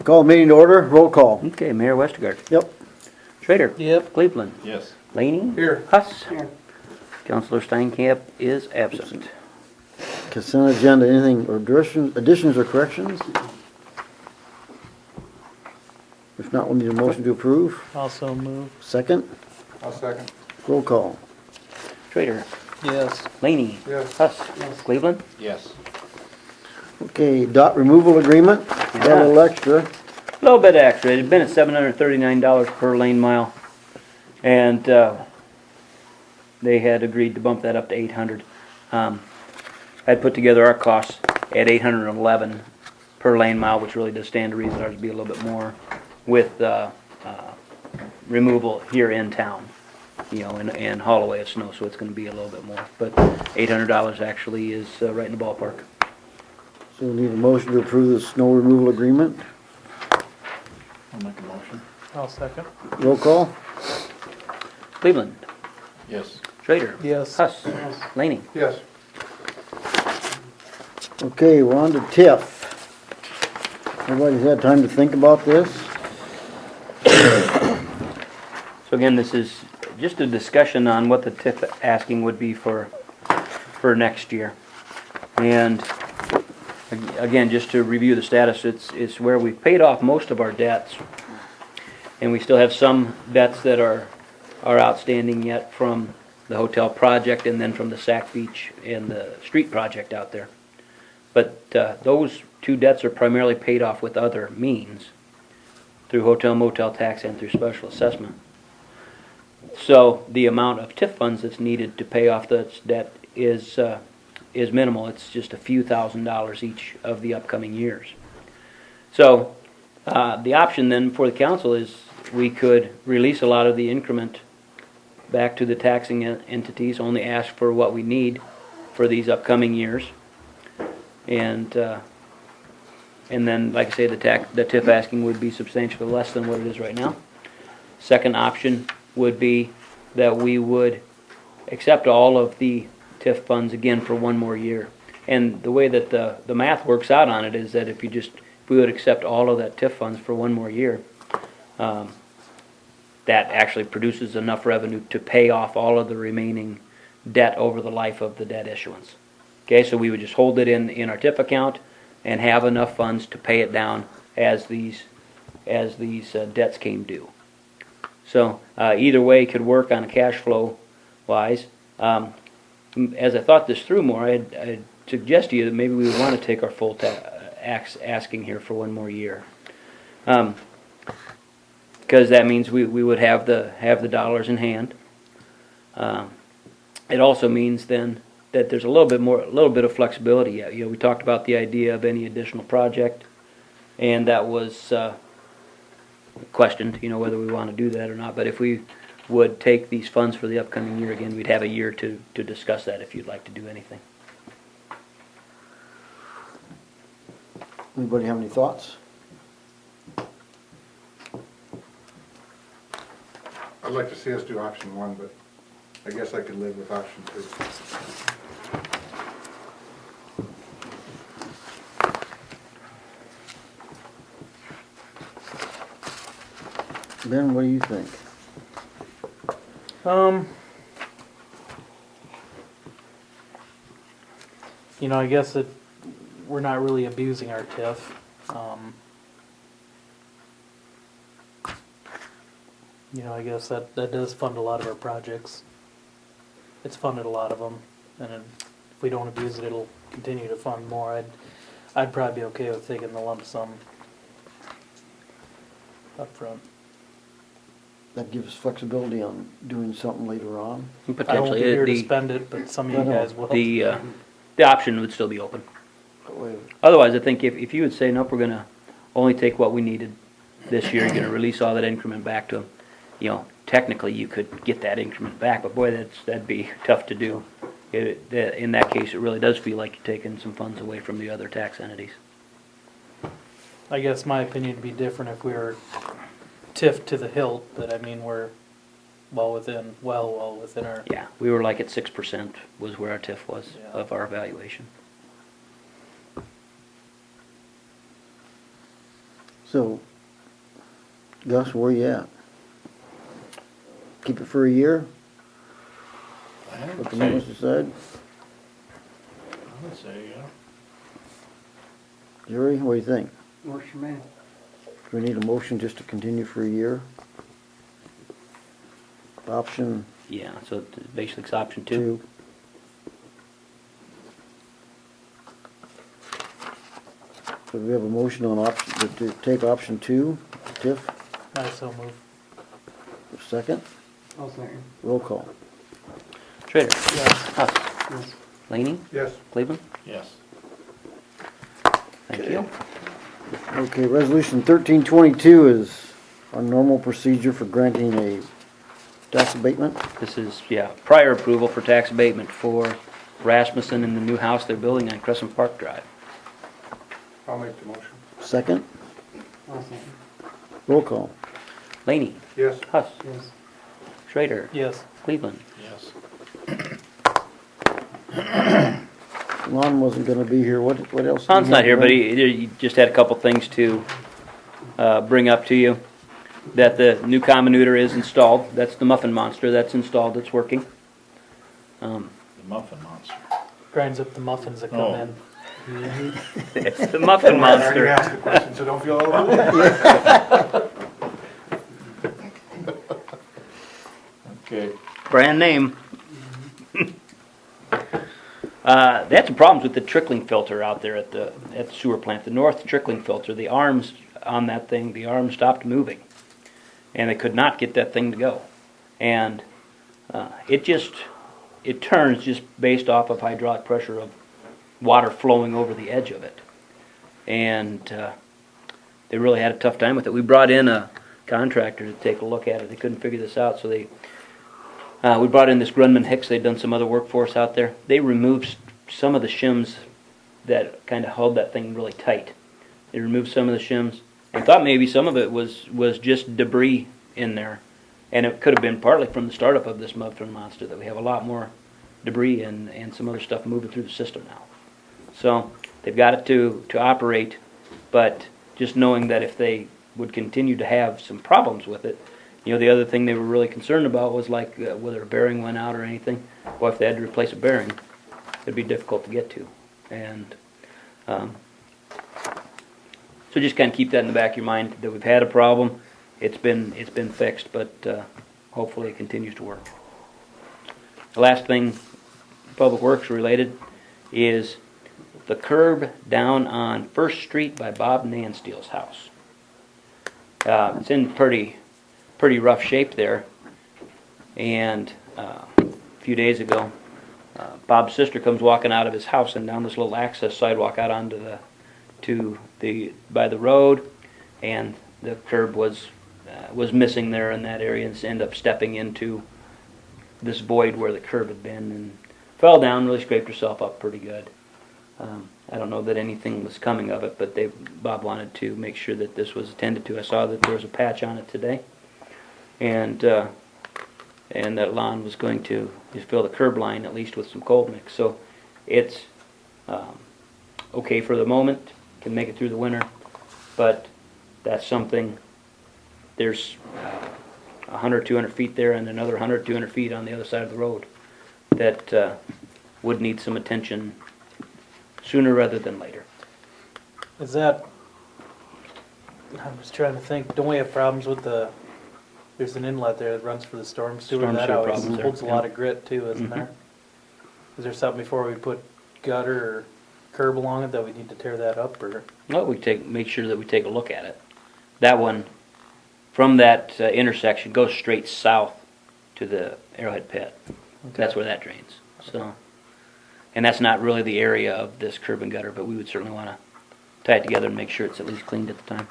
Call meeting to order, roll call. Okay, Mayor Westergaard. Yep. Schrader. Yep. Cleveland. Yes. Laney. Here. Huss. Councilor Steinkamp is absent. Consent agenda, anything or additions or corrections? If not, we'll need a motion to approve. Also move. Second, I'll second. roll call. Schrader. Yes. Laney. Yes. Huss. Cleveland. Yes. Okay, dot removal agreement, got a little extra. A little bit extra. It had been at $739 per lane mile, and they had agreed to bump that up to $800. I'd put together our costs at $811 per lane mile, which really does stand to reason ours would be a little bit more with removal here in town, you know, and haul away of snow, so it's going to be a little bit more. But $800 actually is right in the ballpark. So we need a motion to approve the snow removal agreement. I'll make a motion. I'll second. Roll call. Cleveland. Yes. Schrader. Yes. Huss. Laney. Yes. Okay, we're on to TIF. Everybody's had time to think about this? So again, this is just a discussion on what the TIF asking would be for next year. And again, just to review the status, it's where we've paid off most of our debts. And we still have some debts that are outstanding yet from the hotel project and then from the Sac Beach and the street project out there. But those two debts are primarily paid off with other means, through hotel motel tax and through special assessment. So the amount of TIF funds that's needed to pay off this debt is minimal. It's just a few $1,000s each of the upcoming years. So the option then for the council is we could release a lot of the increment back to the taxing entities, only ask for what we need for these upcoming years. And then, like I say, the TIF asking would be substantially less than what it is right now. Second option would be that we would accept all of the TIF funds again for one more year. And the way that the math works out on it is that if we would accept all of that TIF funds for one more year, that actually produces enough revenue to pay off all of the remaining debt over the life of the debt issuance. Okay, so we would just hold it in our TIF account and have enough funds to pay it down as these debts came due. So either way could work on a cash flow wise. As I thought this through more, I'd suggest to you that maybe we would want to take our full asking here for one more year, because that means we would have the dollars in hand. It also means then that there's a little bit of flexibility. You know, we talked about the idea of any additional project, and that was questioned, you know, whether we want to do that or not. But if we would take these funds for the upcoming year again, we'd have a year to discuss that if you'd like to do anything. Anybody have any thoughts? I'd like to see us do option one, but I guess I could live with option two. Ben, what do you think? You know, I guess that we're not really abusing our TIF. You know, I guess that does fund a lot of our projects. It's funded a lot of them, and if we don't abuse it, it'll continue to fund more. I'd probably be okay with taking the lump sum up front. That gives flexibility on doing something later on. And I won't be potentially, here to spend it, but some of you guys will. the option would still be open. Wait, Otherwise, I think if you would say, nope, we're going to only take what we needed this year, you're going to release all that increment back to them, you know, technically you could get that increment back, but boy, that'd be tough to do. In that case, it really does feel like you're taking some funds away from the other tax entities. I guess my opinion would be different if we were TIF to the hilt, but I mean, we're well within our... Yeah, we were like at 6% was where our TIF was Yeah. of our evaluation. So, Gus, where you at? Keep it for a year? What the minister said? I would say, yeah. Jerry, what do you think? Works for me. Do we need a motion just to continue for a year? Option Yeah, so basically it's option 2. 2. So we have a motion on option, to take option 2, TIF, I so move. second, I'll second. roll call. Schrader. Yes. Huss. Yes. Laney. Yes. Cleveland. Yes. Thank you. Okay, resolution 1322 is our normal procedure for granting a tax abatement. This is, yeah, prior approval for tax abatement for Rasmussen and the new house they're building on Crescent Park Drive. I'll make the motion. Second, I'll second. roll call. Laney. Yes. Huss. Yes. Schrader. Yes. Cleveland. Yes. Lon wasn't gonna be here, what else? Han's not here, but he just had a couple things to bring up to you. That the new comminutor is installed. That's the Muffin Monster. That's installed. It's working. The Muffin Monster. Grinds up the muffins that come Oh. in. It's the Muffin I already Monster. asked the question, so don't feel overruled. Okay. Brand name. They had some problems with the trickling filter out there at the sewer plant. The north trickling filter, the arms on that thing, the arms stopped moving. And they could not get that thing to go. And it turns just based off of hydraulic pressure of water flowing over the edge of it. And they really had a tough time with it. We brought in a contractor to take a look at it. They couldn't figure this out, so we brought in this Grunman Hicks. They'd done some other work for us out there. They removed some of the shims that kind of held that thing really tight. They removed some of the shims. I thought maybe some of it was just debris in there. And it could have been partly from the startup of this Muffin Monster that we have a lot more debris and some other stuff moving through the system now. So they've got it to operate, but just knowing that if they would continue to have some problems with it, you know, the other thing they were really concerned about was like whether a bearing went out or anything. Well, if they had to replace a bearing, it'd be difficult to get to. And so just kind of keep that in the back of your mind that we've had a problem. It's been fixed, but hopefully it continues to work. The last thing, Public Works related, is the curb down on First Street by Bob Nansteel's house. It's in pretty rough shape there. And a few days ago, Bob's sister comes walking out of his house and down this little access sidewalk out onto by the road, and the curb was missing there in that area, and ended up stepping into this void where the curb had been and fell down, really scraped herself up pretty good. I don't know that anything was coming of it, but Bob wanted to make sure that this was attended to. I saw that there was a patch on it today, and that Lon was going to just fill the curb line at least with some cold mix. So it's okay for the moment, can make it through the winter, but that's something. There's 100, 200 feet there and another 100, 200 feet on the other side of the road that would need some attention sooner rather than later. Is that, I was trying to think, don't we have problems with there's an inlet there that runs for the storm sewer? Storm That sewer always problems there, holds a yeah. lot of grit too, isn't there? Is there something before we put gutter or curb along it that we need to tear that up, or? Well, make sure that we take a look at it. That one, from that intersection, goes straight south to the Arrowhead Pit. That's where that drains. So, and that's not really the area of this curb and gutter, but we would certainly want to tie it together and make sure it's at least cleaned at the time.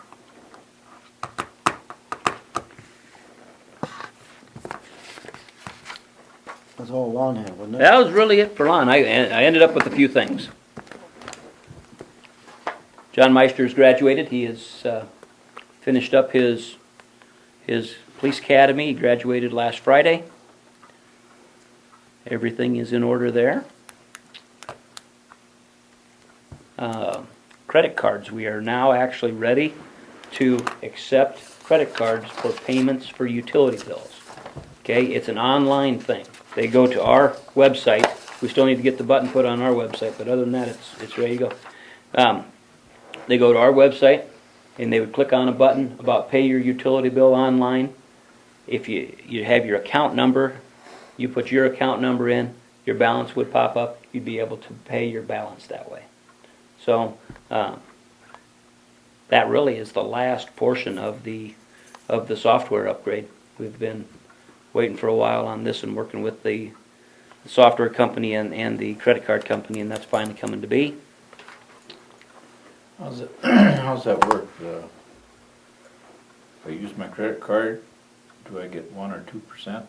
That's all Lon had, wasn't it? That was really it for Lon. I ended up with a few things. John Meister's graduated. He has finished up his police academy. He graduated last Friday. Everything is in order there. Credit cards. We are now actually ready to accept credit cards for payments for utility bills. Okay, it's an online thing. They go to our website. We still need to get the button put on our website, but other than that, it's ready to go. They go to our website, and they would click on a button about pay your utility bill online. If you have your account number, you put your account number in, your balance would pop up. You'd be able to pay your balance that way. So that really is the last portion of the software upgrade. We've been waiting for a while on this and working with the software company and the credit card company, and that's finally coming to be. How's that work? If I use my credit card, do I get 1 or 2%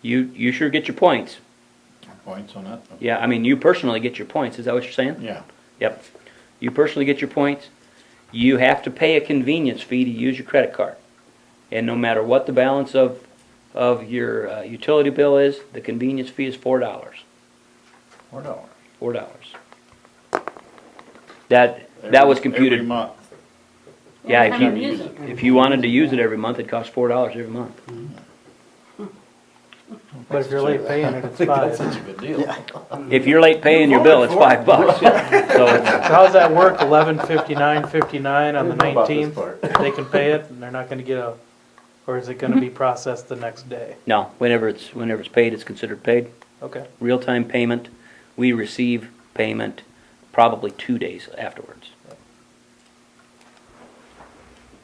You sure get your points. points on that? Yeah, I mean, you personally get your points. Is that what you're saying? Yeah. Yep. You personally get your points. You have to pay a convenience fee to use your credit card. And no matter what the balance of your utility bill is, the convenience fee is $4. $4. $4. That was computed. Every month. Yeah, Every time you use it. if you wanted to use it every month, it costs $4 every month. But if you're late paying it, it's That's 5. such a good deal. If you're late paying your bill, it's $5. So So how's that work? 11/59/59 on the I didn't know about this 19th? part. They can pay it, and they're not gonna get a, or is it gonna be processed the next day? no, whenever it's paid, it's considered paid. Okay. Real-time payment. We receive payment probably 2 days afterwards.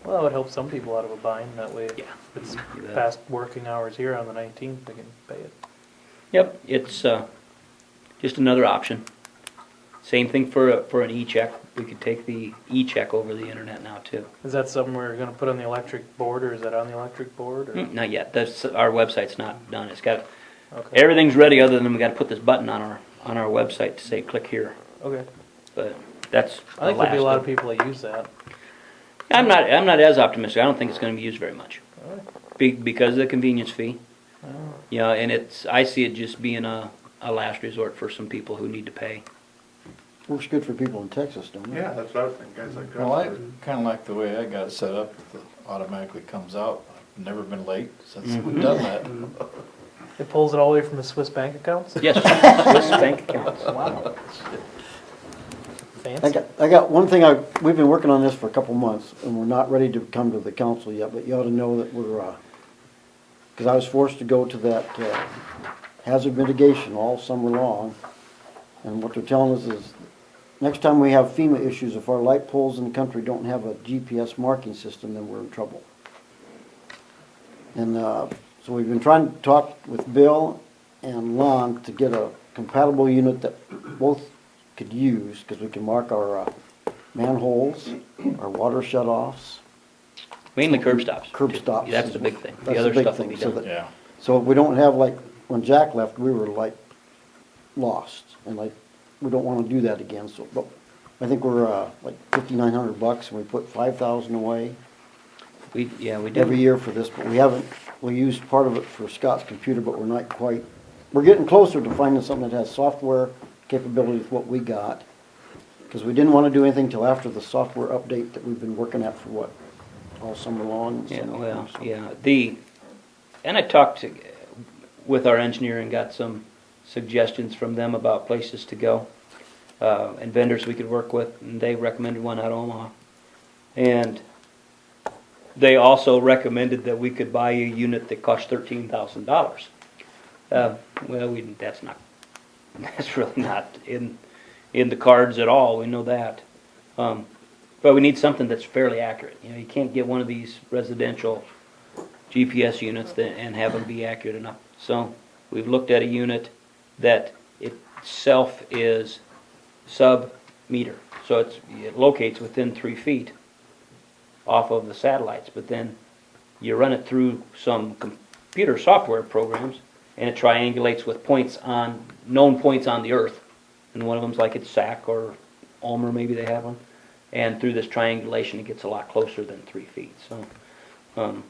Well, that would help some people out of a bind. That way, Yeah. if it's You bet. past working hours here on the 19th, they can pay it. Yep, it's just another option. Same thing for an e-check. We could take the e-check over the internet now too. Is that something we're gonna put on the electric board, or is that on the electric board? Or? Not yet. That's our website's not done. It's got Okay. everything's ready other than we got to put this button on our website to say click here. Okay. But that's I think the there'll be a lot last of people that use that. I'm not as optimistic. I don't think it's going to be used very much because of the convenience fee. Oh. Yeah, and I see it just being a last resort for some people who need to pay. Works good for people in Texas, don't it? Yeah, that's what I was thinking, guys like Well, I us. kinda like the way I got it set up. It automatically comes out. I've never been late since we've done that. It pulls it all the way from the Swiss bank accounts? Yes, Swiss bank accounts. Wow. I Fancy. got one thing, we've been working on this for a couple months, and we're not ready to come to the council yet, but you ought to know that we're, because I was forced to go to that hazard mitigation all summer long, and what they're telling us is, next time we have FEMA issues, if our light poles in the country don't have a GPS marking system, then we're in trouble. And so we've been trying to talk with Bill and Lon to get a compatible unit that both could use, because we can mark our manholes, our water shut-offs. Mainly curb stops. Curb stops. That's the big thing. That's The other big stuff will be thing, so done. that- Yeah. So we don't have, like, when Jack left, we were like lost, and like, we don't wanna do that again, so, but I think we're like $5,900, and we put 5,000 away We did. every year for this, but we used part of it for Scott's computer, but we're not quite, we're getting closer to finding something that has software capability with what we got, because we didn't wanna do anything till after the software update that we've been working at for all summer long. Yeah, well, yeah. And I talked with our engineer and got some suggestions from them about places to go and vendors we could work with, and they recommended one out of Omaha. And they also recommended that we could buy a unit that cost $13,000. Well, that's really not in the cards at all. We know that. But we need something that's fairly accurate. You know, you can't get one of these residential GPS units and have them be accurate enough. So we've looked at a unit that itself is sub-meter. So it locates within 3 feet off of the satellites, but then you run it through some computer software programs, and it triangulates with known points on the Earth. And one of them's like it's SAC or Ulmer, maybe they have one. And through this triangulation, it gets a lot closer than 3 feet. So we're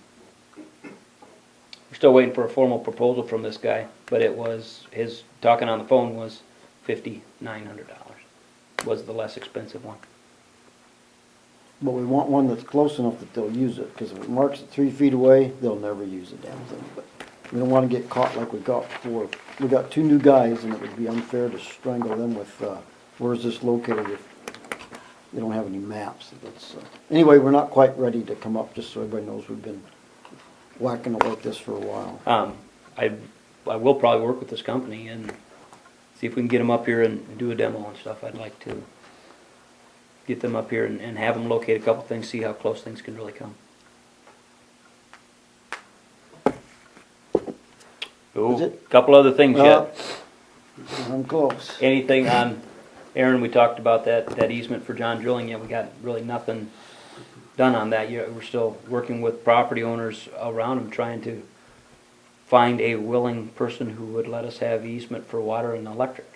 still waiting for a formal proposal from this guy, but his talking on the phone was $5,900. Was the less expensive one. But we want one that's close enough that they'll use it, because if it marks it 3 feet away, they'll never use the damn thing. But we don't wanna get caught like we got before. We got 2 new guys, and it would be unfair to strangle them with, where's this located if they don't have any maps. Anyway, we're not quite ready to come up, just so everybody knows we've been whacking away at this for a while. I will probably work with this company and see if we can get them up here and do a demo and stuff. I'd like to get them up here and have them locate a couple things, see how close things can really come. Is Oh, it? couple other things yet. I'm close. Anything on, Aaron, we talked about that easement for John Drilling, yet we got really nothing done on that yet. We're still working with property owners around them, trying to find a willing person who would let us have easement for water and electric.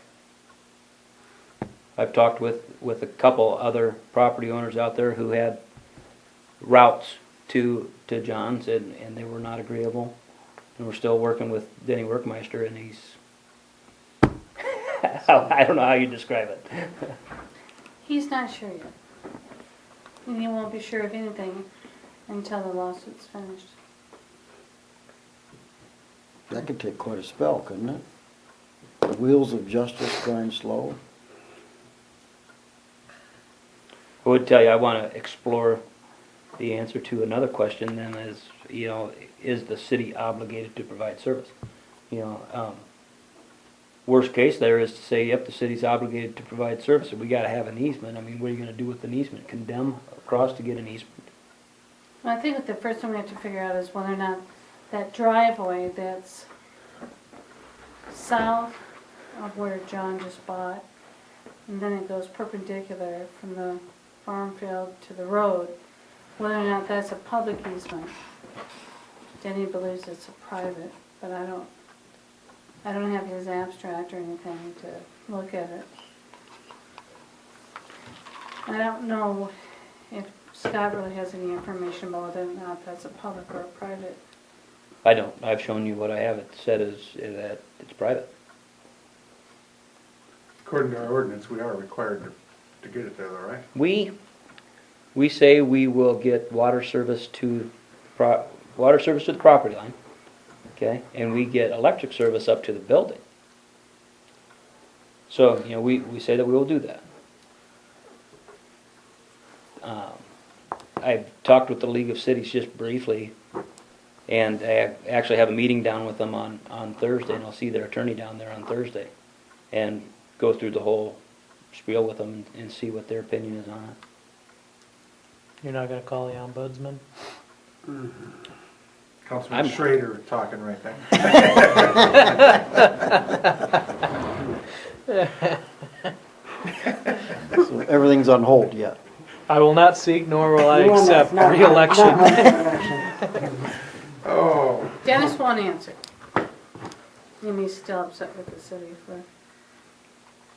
I've talked with a couple other property owners out there who had routes to John's, and they were not agreeable. And we're still working with Denny Workmeister, and he's, I don't know how you describe it. He's not sure yet. And he won't be sure of anything until the lawsuit's finished. That could take quite a spell, couldn't it? The wheels of justice grind slow. I would tell you, I want to explore the answer to another question then is, is the city obligated to provide service? Worst case there is to say, yep, the city's obligated to provide service, we gotta have an easement. I mean, what are you gonna do with an easement? Condemn across to get an easement? Well, I think what the first thing we have to figure out is whether or not that driveway that's south of where John just bought, and then it goes perpendicular from the farm field to the road, whether or not that's a public easement. Denny believes it's a private, but I don't have his abstract or anything to look at it. I don't know if Scott really has any information about whether or not that's a public or a private. I don't. I've shown you what I have. It said is that it's private. According to our ordinance, we are required to get it there, though, right? We say we will get water service to the property line, okay, and we get electric service up to the building. So we say that we will do that. I've talked with the League of Cities just briefly, and I actually have a meeting down with them on Thursday, and I'll see their attorney down there on Thursday, and go through the whole spiel with them and see what their opinion is on it. You're not gonna call the ombudsman? Councilman I'm- Schrader talking right there. So everything's on hold yet. I will not seek nor will I No, no, accept not- re-election. not my re-election. Oh, Dennis won't answer. And he's still upset with the city for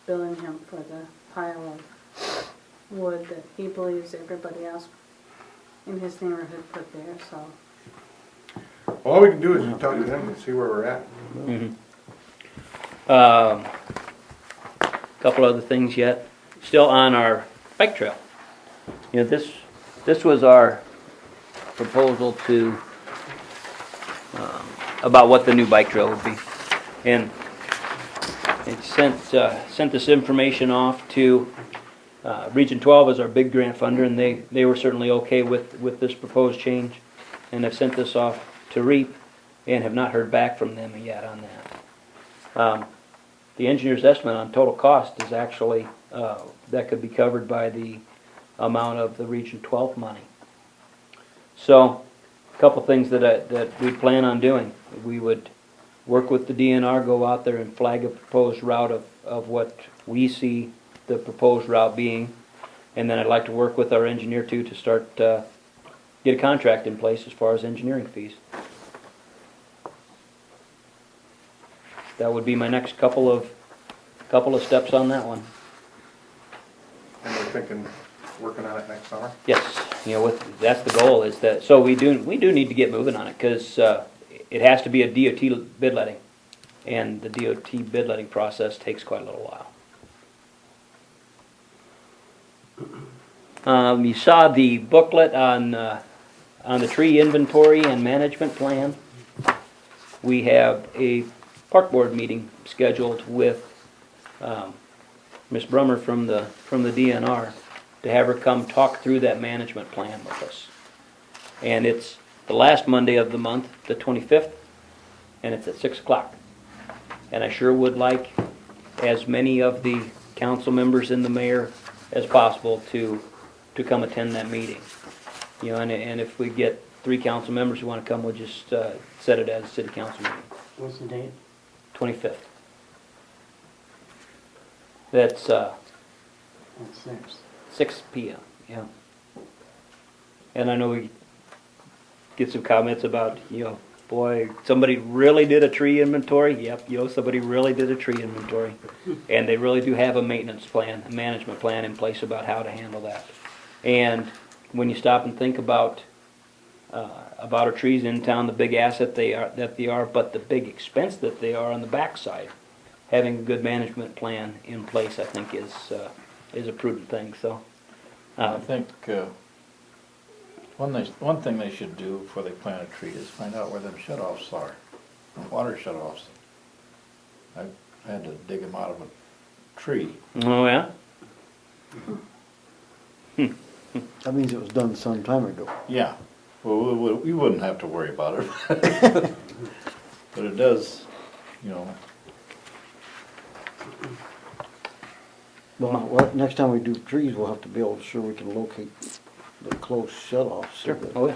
billing him for the pile of wood that he believes everybody else in his neighborhood put there, so. all we can do is talk to them and see where we're at. Couple other things yet. Still on our bike trail. This was our proposal to about what the new bike trail would be, and it sent this information off to Region 12 as our big grant funder, and they were certainly okay with this proposed change, and I've sent this off to REAP and have not heard back from them yet on that. The engineer's estimate on total cost is actually that could be covered by the amount of the Region 12 money. So, a couple things that we plan on doing. We would work with the DNR, go out there and flag a proposed route of what we see the proposed route being, and then I'd like to work with our engineer too to start get a contract in place as far as engineering fees. That would be my next couple of steps on that one. And we're thinking, working on it next summer. Yes, that's the goal is that, so we do need to get moving on it, because it has to be a DOT bid letting, and the DOT bid letting process takes quite a little while. You saw the booklet on the tree inventory and management plan. We have a park board meeting scheduled with Ms. Brummer from the DNR to have her come talk through that management plan with us. And it's the last Monday of the month, the 25th, and it's at 6 o'clock. And I sure would like as many of the council members and the mayor as possible to come attend that meeting. You know, and if we get 3 council members who want to come, we'll just set it as a city council meeting. What's the date? 25th. That's That's 6. 6 p.m., yeah. And I know we get some comments about, you know, boy, somebody really did a tree inventory. Yep, you know, somebody really did a tree inventory. And they really do have a maintenance plan, a management plan in place about how to handle that. And when you stop and think about our trees in town, the big asset they are, but the big expense that they are on the backside, having a good management plan in place, I think, is a prudent thing. So, I think, one thing they should do before they plant a tree is find out where them shut-offs are, water shut-offs. I had to dig them out of a tree. oh yeah, That means it was done some time ago. Yeah, well, we wouldn't have to worry about it. But it does, you know, Well, next time we do trees, we'll have to be able to sure we can locate the close shut-offs. So sure. that Oh yeah.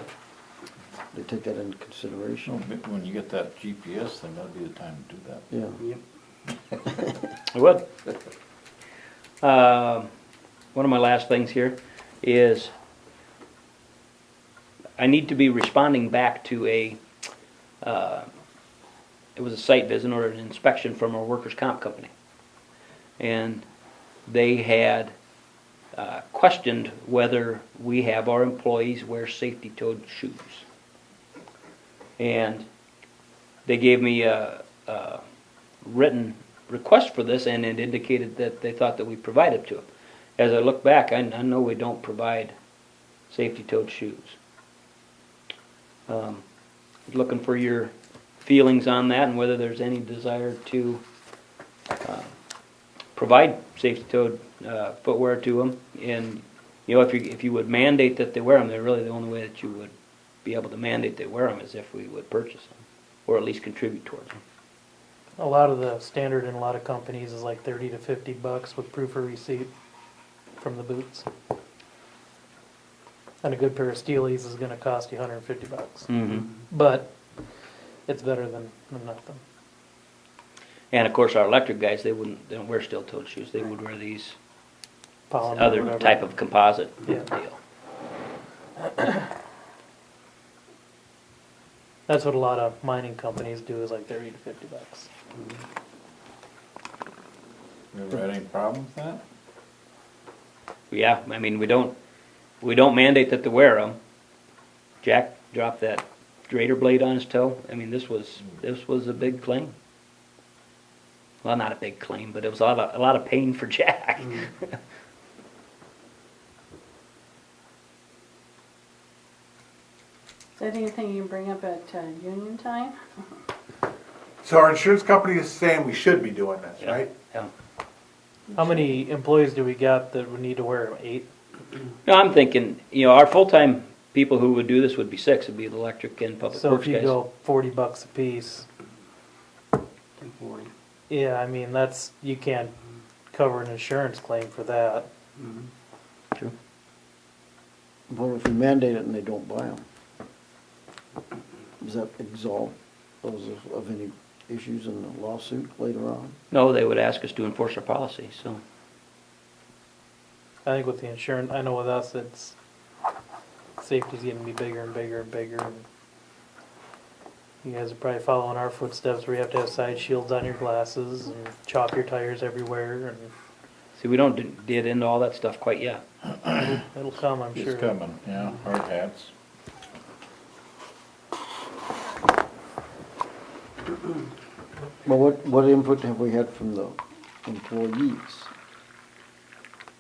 they take that into consideration. when you get that GPS thing, that'd be the time to do that. Yeah. Yep. I would. One of my last things here is I need to be responding back to it was a site visit or an inspection from our workers' comp company. And they had questioned whether we have our employees wear safety-toed shoes. And they gave me a written request for this, and it indicated that they thought that we provided to them. As I look back, I know we don't provide safety-toed shoes. Looking for your feelings on that and whether there's any desire to provide safety-toed footwear to them. And you know, if you would mandate that they wear them, they're really the only way that you would be able to mandate they wear them is if we would purchase them, or at least contribute towards them. A lot of the standard in a lot of companies is like $30 to $50 with proof of receipt from the boots. And a good pair of Steelies is gonna cost you $150. Mm-hmm. But it's better than nothing. And of course, our electric guys, they don't wear steel-toed shoes. They would wear these Polymer, other whatever. type of composite Yeah. deal. That's what a lot of mining companies do, is like $30 to $50. You ever had any problem with that? Yeah, I mean, we don't mandate that they wear them. Jack dropped that grater blade on his toe. I mean, this was a big claim. Well, not a big claim, but it was a lot of pain for Jack. Is that anything you can bring up at union time? So our insurance company is saying we should be doing this, Yeah. right? Yeah. How many employees do we got that would need to wear them? 8? No, I'm thinking, you know, our full-time people who would do this would be 6. It'd be the electric and public So works if you guys. go $40 a piece, 240. yeah, I mean, you can't cover an insurance claim for that. True. What if we mandate it and they don't buy them? Does that absolve those of any issues in the lawsuit later on? No, they would ask us to enforce our policy, so. I think with the insurance, I know with us, it's, safety's getting to be bigger and bigger and bigger. And you guys are probably following our footsteps where you have to have side shields on your glasses and chop your tires everywhere, and See, we don't get into all that stuff quite yet. it'll come, I'm sure. It's coming, yeah, hard hats. Well, what input have we had from the employees?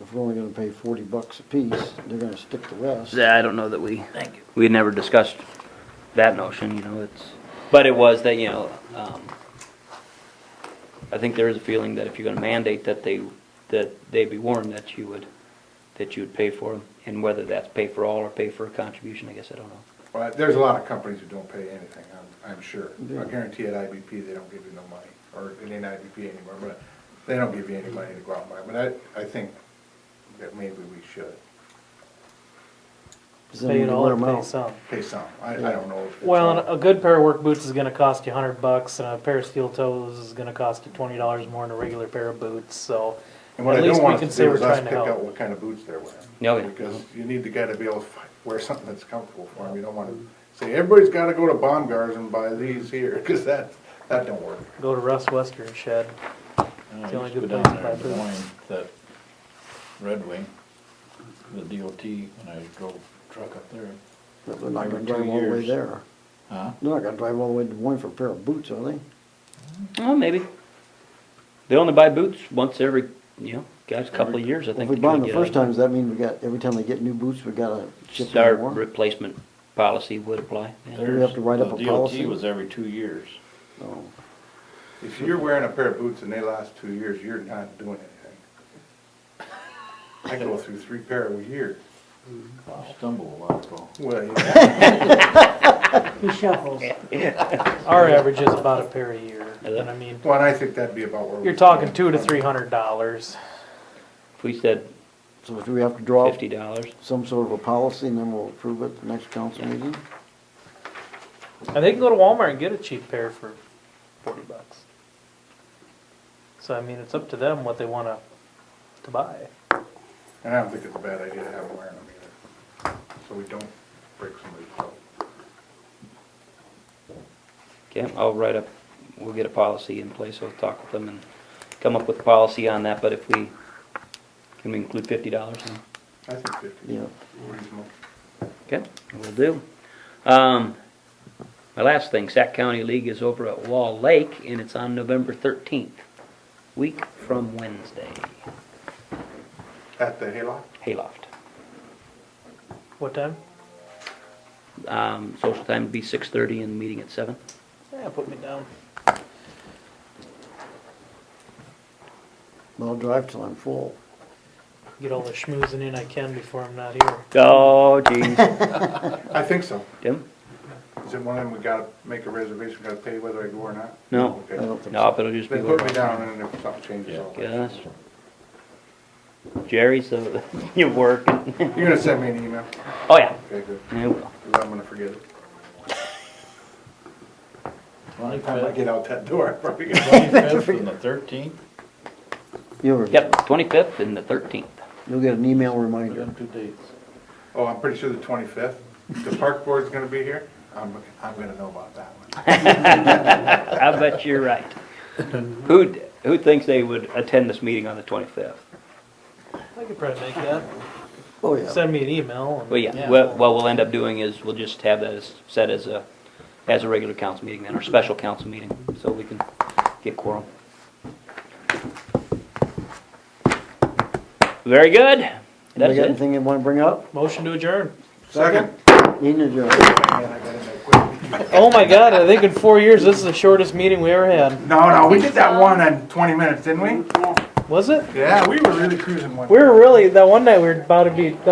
The if we're only gonna pay $40 a piece, they're gonna stick the rest. Yeah, I don't know that we had never discussed that notion, you know, but it was that, you know, I think there is a feeling that if you're gonna mandate that they be warned, that you would pay for them, and whether that's pay for all or pay for a contribution, I guess I don't know. Well, there's a lot of companies who don't pay anything, I'm sure. Yeah. I guarantee at IBP, they don't give you no money, or it ain't IBP anymore, but they don't give you any money to go out and buy. But I think that maybe we should 'Cause then Pay we it can all wear or 'em pay out. some. pay some. I don't know if it's Well, and all- a good pair of work boots is gonna cost you $100, and a pair of steel toes is gonna cost you $20 more than a regular pair of boots, so And what at I least don't we want can us to say do we're is us trying to pick out help. what kind of boots they're wearing. Oh, yeah. Because you need the guy to be able to wear something that's comfortable for him. You don't want to say, everybody's got to go to Baumgars and buy these here, because that don't work. Go to Russ Western Shed. I the only used to good go place down to there buy in Des boots. Moines, that Red Wing, the DOT, when I drove truck up there. But they're not Every gonna drive 2 all the way years. there. Huh? They're not gonna drive all the way to Des Moines for a pair of boots, are they? Oh, maybe. They only buy boots once every, you know, guys, couple of years, I If think. we they buy try them to the get first out. time, does that mean we got, every time they get new boots, we gotta ship Our them more? replacement policy would apply. yeah. we have to write up a The policy? DOT was every 2 years. Oh. If you're wearing a pair of boots and they last 2 years, you're not doing anything. I go through 3 pair a year. Stumble a lot, though. Well, yeah. He shuffles. Our average is about a pair a year, Is it? and I mean, Well, and I think that'd be about where. you're talking $200 to $300. If we said So do we have to draw up $50, some sort of a policy and then we'll approve it at the next council meeting? And they can go to Walmart and get a cheap pair for $40. So I mean, it's up to them what they wanna to buy. And I don't think it's a bad idea to have them wearing them either, so we don't break somebody's toe. okay, I'll write up, we'll get a policy in place, I'll talk with them and come up with a policy on that, but if we, can we include $50 in? I think 50 Yeah. is reasonable. Okay, will do. My last thing, Sac County League is over at Wall Lake, and it's on November 13th, week from Wednesday, At the hayloft? Hayloft. What time? Social time would be 6:30 and meeting at 7. Yeah, put me down. Well, I'll drive till I'm full. Get all the schmoozing in I can before I'm not here. Oh, geez. I think so. Tim? Is it one of them we gotta make a reservation, gotta pay whether I go or not? No. I Okay. don't think No, so. but it'll just be. Then put me down and if something changes, I'll. Yes. Jerry, so you work. You're gonna send me an email? Oh, yeah. Okay, good. I will. 'Cause I'm gonna forget it. By the time I get out that door, I'm probably gonna. 25th and the 13th, You'll, Yep, 25th and the 13th. you'll get an email put reminder. them 2 dates. Oh, I'm pretty sure the 25th. The park board's gonna be here. I'm gonna know about that one. I bet you're right. Who thinks they would attend this meeting on the 25th? I could probably make that. Oh, yeah. Send me an email. And Well, yeah, Yeah. what we'll end up doing is we'll just have that set as a regular council meeting then, or special council meeting, so we can get quorum. Very good. Anybody That's got it. anything you wanna bring up? Motion to adjourn. Second. Meeting adjourned. Man, I got in there quick. Oh my God, I think in 4 years, this is the shortest meeting we ever had. No, we did that one in 20 minutes, didn't we? Was it? Yeah, we were really cruising one. We were really, that one night we were about to be done.